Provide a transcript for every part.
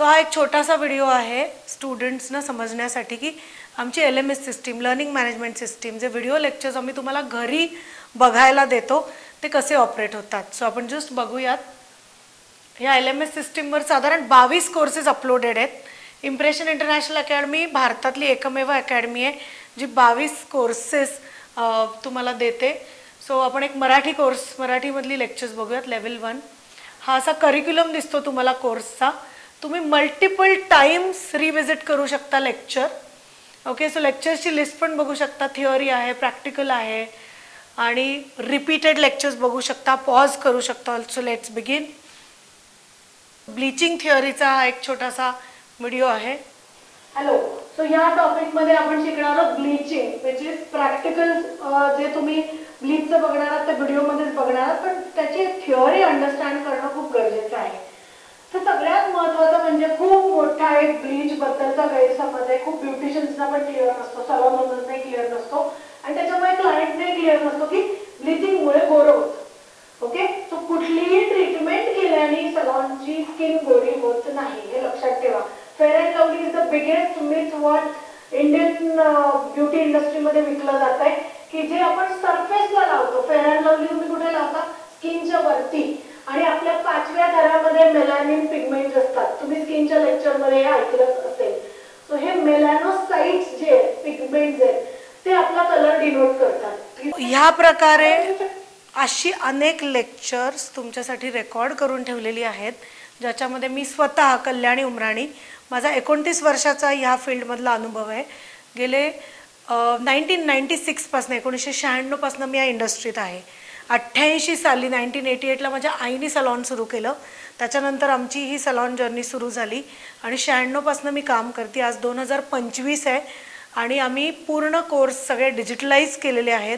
So हा एक छोटासा व्हिडिओ आहे स्टुडंट्सना समजण्यासाठी की आमची LMS system, learning management system, जे व्हिडिओ लेक्चर्स आम्ही तुम्हाला घरी बघायला देतो ते कसे ऑपरेट होतात. सो आपण जस्ट बघूयात. या LMS सिस्टीमवर साधारण 22 कोर्सेस अपलोडेड आहेत. इम्प्रेशन इंटरनॅशनल अकॅडमी भारतातली एकमेव अकॅडमी आहे जी 22 कोर्सेस तुम्हाला देते. सो आपण एक मराठी कोर्स, मराठीमधली लेक्चर्स बघूयात. लेवल 1 हा असा करिक्युलम दिसतो तुम्हाला कोर्सचा. तुम्ही मल्टिपल टाइम्स रिव्हिजिट करू शकता लेक्चर. ओके, सो लेक्चर्सची लिस्ट पण बघू शकता. थिअरी आहे, प्रॅक्टिकल आहे आणि रिपीटेड लेक्चर्स बघू शकता, पॉज करू शकता. So let's begin. ब्लीचिंग थिअरीचा हा एक छोटासा व्हिडिओ आहे. हॅलो, सो ह्या टॉपिकमध्ये आपण शिकणार आहोत ब्लीचिंग, विच इज प्रॅक्टिकल. जे तुम्ही ब्लीचचं बघणार आहात त्या व्हिडिओमध्येच बघणार आहात, पण त्याची थिअरी अंडरस्टँड करणं खूप गरजेचं आहे. तर सगळ्यात महत्त्वाचं म्हणजे खूप मोठा एक ब्लीच बद्दलचा गैरसमज आहे. खूप ब्युटिशियन्सना पण क्लिअर नसतो, सलॉन ओनर्सनाही क्लिअर नसतो आणि त्याच्यामुळे क्लायंटने क्लिअर नसतो की ब्लीचिंगमुळे गोरं होतं. ओके, सो कुठलीही ट्रीटमेंट केल्याने सलॉनची स्किन गोरी होत नाही, हे लक्षात ठेवा. Fair and lovely is the biggest myth what Indian beauty इंडस्ट्रीमध्ये विकलं जात आहे की जे आपण सरफेसला लावतो. फेअर अँड लवली तुम्ही कुठे लावता? स्किनच्या वरती. आणि आपल्या 5व्या थरामध्ये मेलॅनिन पिगमेंट्स असतात. तुम्ही स्किनच्या लेक्चरमध्ये हे ऐकलंच असेल. सो हे मेलॅनोसाइट्स जे पिगमेंट्स आहेत ते आपला कलर डिनोट करतात. ह्या प्रकारे अशी अनेक लेक्चर्स तुमच्यासाठी रेकॉर्ड करून ठेवलेली आहेत ज्याच्यामध्ये मी स्वतः कल्याणी उमराणी, माझा 29 वर्षाचा ह्या फील्डमधला अनुभव आहे. गेले 1996 पासून, 1996 पासून मी या इंडस्ट्रीत आहे. 88 साली 1988ला माझ्या आईने सलॉन सुरू केलं. त्याच्यानंतर आमची ही सलॉन जर्नी सुरू झाली आणि 96 पासून मी काम करते. आज 2025 आहे आणि आम्ही पूर्ण कोर्स सगळे डिजिटलाइज केलेले आहेत.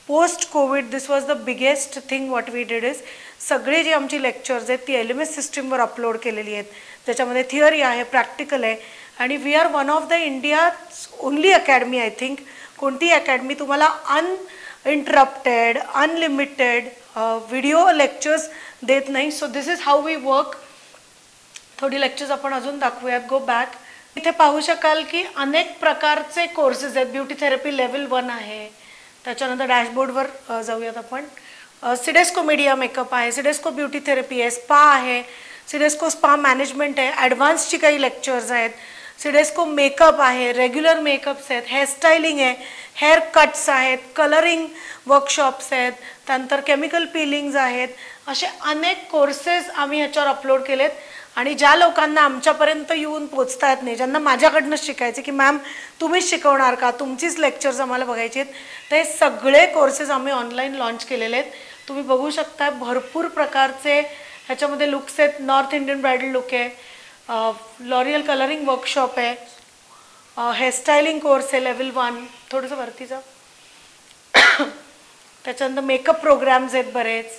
Post covid this was the biggest thing what we did is सगळे जे आमची लेक्चर्स आहेत ती LMS सिस्टीमवर अपलोड केलेली आहेत. त्याच्यामध्ये थिअरी आहे, प्रॅक्टिकल आहे आणि we are one of the India's only academy, I think. कोणती अकॅडमी तुम्हाला अनइंटरप्टेड, अनलिमिटेड व्हिडिओ लेक्चर्स देत नाही. So this is how we work. थोडी लेक्चर्स आपण अजून दाखवूयात. Go back. इथे पाहू शकाल की अनेक प्रकारचे कोर्सेस आहेत. ब्युटी थेरपी लेवल 1 आहे. त्याच्यानंतर डॅशबोर्डवर जाऊयात आपण. सिडेस्को मीडिया मेकअप आहे, सिडेस्को ब्युटी थेरपी आहे, स्पा आहे, सिडेस्को स्पा मॅनेजमेंट आहे, ॲडव्हान्सची काही लेक्चर्स आहेत, सिडेस्को मेकअप आहे, रेग्युलर मेकअप्स आहेत, हेअरस्टायलिंग आहे, हेअर कट्स आहेत, कलरिंग वर्कशॉप्स आहेत, त्यानंतर केमिकल पिलिंग्ज आहेत. असे अनेक कोर्सेस आम्ही ह्याच्यावर अपलोड केलेत. आणि ज्या लोकांना आमच्यापर्यंत येऊन पोचता येत नाही, ज्यांना माझ्याकडनं शिकायचे की मॅम तुम्हीच शिकवणार का, तुमचीच लेक्चर्स आम्हाला बघायची आहेत, तर हे सगळे कोर्सेस आम्ही ऑनलाईन लॉन्च केलेले आहेत. तुम्ही बघू शकता भरपूर प्रकारचे ह्याच्यामध्ये लुक्स आहेत. नॉर्थ इंडियन ब्रायडल लुक आहे, लॉरियल कलरिंग वर्कशॉप आहे, हेअरस्टायलिंग कोर्स आहे लेवल 1. थोडंसं वरती जा. त्याच्यानंतर मेकअप प्रोग्राम्स आहेत बरेच,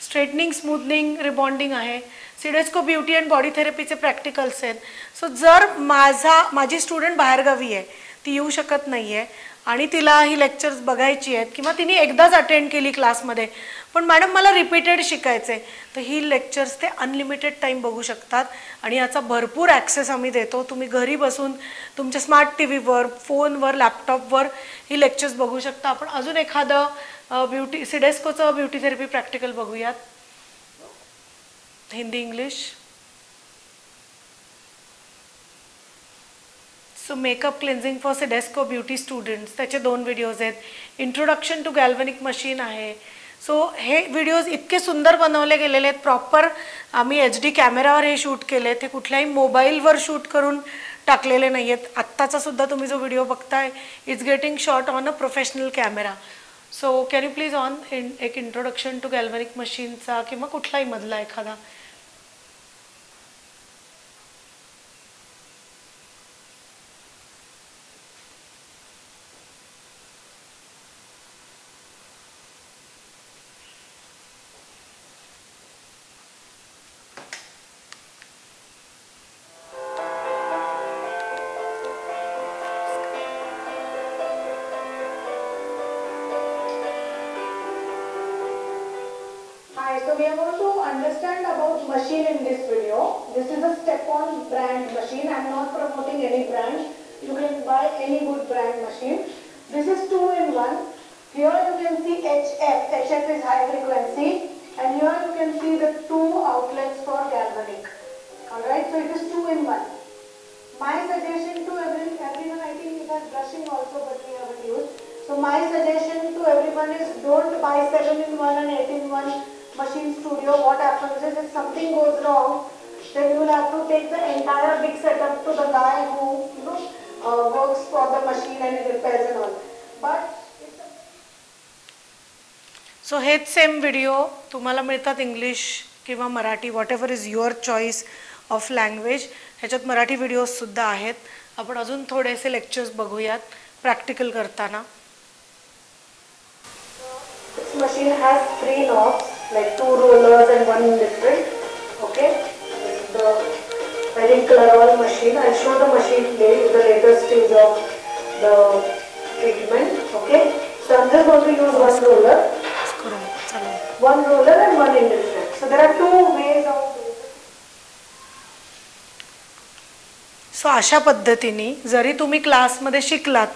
स्ट्रेटनिंग, स्मूथनिंग, रिबॉन्डिंग आहे, सिडेस्को ब्युटी अँड बॉडी थेरपीचे प्रॅक्टिकल्स आहेत. सो जर माझी स्टुडंट बाहेरगावी आहे, ती येऊ शकत नाही आहे आणि तिला ही लेक्चर्स बघायची आहेत किंवा तिने एकदाच अटेंड केली क्लासमध्ये, पण मॅडम मला रिपीटेड शिकायचं आहे, तर ही लेक्चर्स ते अनलिमिटेड टाईम बघू शकतात आणि याचा भरपूर ॲक्सेस आम्ही देतो. तुम्ही घरी बसून तुमच्या स्मार्ट टीव्हीवर, फोनवर, लॅपटॉपवर ही लेक्चर्स बघू शकता. आपण अजून एखादं सिडेस्कोचं ब्युटी थेरपी प्रॅक्टिकल बघूयात. Hindi English. So makeup cleansing for CIDESCO beauty students, त्याचे 2 व्हिडिओज आहेत. इंट्रोडक्शन टू गॅल्व्हॅनिक मशीन आहे. सो हे व्हिडिओज इतके सुंदर बनवले गेलेले आहेत. प्रॉपर आम्ही HD कॅमेरावर हे शूट केले. ते कुठल्याही मोबाईलवर शूट करून टाकलेले नाही आहेत. आत्ताचा सुद्धा तुम्ही जो व्हिडिओ बघताय it's getting shot on a professional camera. So can you please on एक इंट्रोडक्शन टू गॅल्व्हॅनिक मशीनचा किंवा कुठलाही मधला एखादा. Hi, so we are going to understand about machine in this video. This is a step-on brand machine. I am not promoting any brand. You can buy any good brand machine. This is 2-in-1. Here you can see HF. HF is high frequency. And here you can see the 2 outlets for galvanic. Alright, so it is 2-in-1. My suggestion to everyone, I think it has brushing also, but we haven't used. So my suggestion to everyone is don't buy 7-in-1 and 8-in-1 machine studio. What happens is if something goes wrong, then you will have to take the entire big setup to the guy who works for the machine and repairs and all. But so हेच same video तुम्हाला मिळतात English किंवा Marathi, what ever is your choice of language. ह्याच्यात Marathi videos सुद्धा आहेत. आपण अजून थोडेसे लेक्चर्स बघूयात प्रॅक्टिकल करताना. This machine has 3 knobs, like 2 rollers and 1 different. Okay, this is the very Clairol machine. I'll show the machine today with the latest stage of the treatment. Okay, so I'm just going to use 1 roller. One roller and 1 indifferent. So there are 2 ways of. So अशा पद्धतीने जरी तुम्ही क्लासमध्ये शिकलात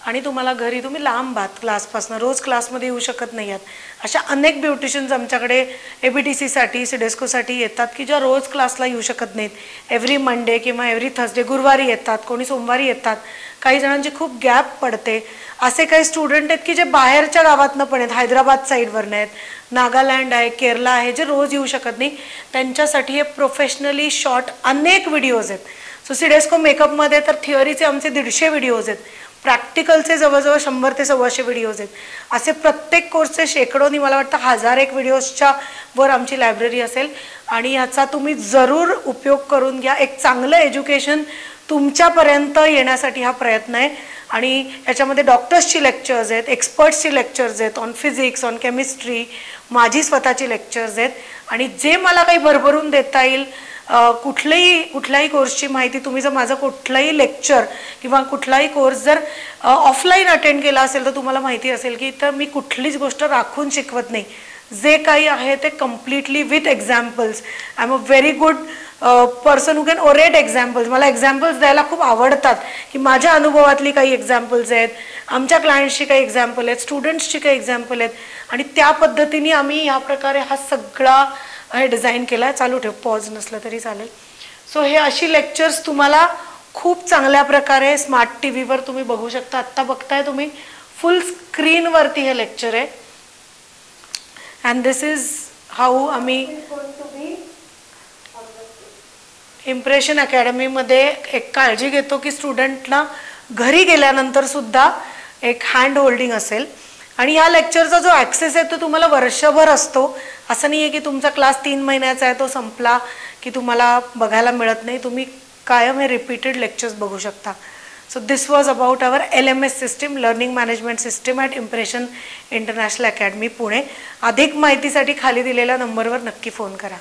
आणि तुम्हाला घरी तुम्ही लांब आहात क्लासपासून, रोज क्लासमध्ये येऊ शकत नाही आहात, अशा अनेक ब्युटिशियन्स आमच्याकडे ABTCसाठी सिडेस्कोसाठी येतात की ज्या रोज क्लासला येऊ शकत नाहीत. एव्हरी मंडे किंवा एव्हरी थर्सडे, गुरुवारी येतात, कोणी सोमवारी येतात. काही जणांची खूप गॅप पडते. असे काही स्टुडंट आहेत की जे बाहेरच्या गावातनं पण आहेत, हैदराबाद साईडवरनं आहेत, नागालँड आहे, केरला आहे, जे रोज येऊ शकत नाही. त्यांच्यासाठी हे प्रोफेशनली शॉर्ट अनेक व्हिडिओज आहेत. सो सिडेस्को मेकअपमध्ये तर थिअरीचे आमचे 150 व्हिडिओज आहेत, प्रॅक्टिकलचे जवळजवळ 100 ते 125 व्हिडिओज आहेत. असे प्रत्येक कोर्सचे शेकडोनी, मला वाटतं 1001 व्हिडिओजच्या वर आमची लायब्ररी असेल. आणि ह्याचा तुम्ही जरूर उपयोग करून घ्या. एक चांगलं एज्युकेशन तुमच्यापर्यंत येण्यासाठी हा प्रयत्न आहे. आणि याच्यामध्ये डॉक्टर्सची लेक्चर्स आहेत, एक्सपर्ट्सची लेक्चर्स आहेत, ऑन फिजिक्स, ऑन केमिस्ट्री, माझी स्वतःची लेक्चर्स आहेत. आणि जे मला काही भरभरून देता येईल, कुठल्याही कोर्सची माहिती, तुम्ही जर माझं कुठलंही लेक्चर किंवा कुठलाही कोर्स जर ऑफलाईन अटेंड केला असेल तर तुम्हाला माहिती असेल की तर मी कुठलीच गोष्ट राखून शिकवत नाही. जे काही आहे ते completely with examples. I am a very good person who can orate examples. मला एक्झाम्पल्स द्यायला खूप आवडतात की माझ्या अनुभवातली काही एक्झाम्पल्स आहेत, आमच्या क्लायंट्सची काही एक्झाम्पल आहेत, स्टुडंट्सची काही एक्झाम्पल आहेत. आणि त्या पद्धतीने आम्ही ह्या प्रकारे हा सगळा हे डिझाईन केला आहे. चालू ठेव, पॉज नसलं तरी चालेल. सो हे अशी लेक्चर्स तुम्हाला खूप चांगल्या प्रकारे स्मार्ट TV वर तुम्ही बघू शकता. आत्ता बघताय तुम्ही फुल स्क्रीनवरती हे लेक्चर आहे. अँड दिस इज हाऊ आम्ही इम्प्रेशन अकॅडमीमध्ये एक काळजी घेतो की स्टुडंटला घरी गेल्यानंतर सुद्धा एक हँड होल्डिंग असेल. आणि या लेक्चरचा जो ॲक्सेस आहे तो तुम्हाला वर्षभर असतो. असं नाही आहे की तुमचा क्लास 3 महिन्याचा आहे, तो संपला की तुम्हाला बघायला मिळत नाही. तुम्ही कायम हे रिपीटेड लेक्चर्स बघू शकता. So this was about our LMS system, learning management system at impression international academy Pune. अधिक माहितीसाठी खाली दिलेल्या नंबरवर नक्की फोन करा.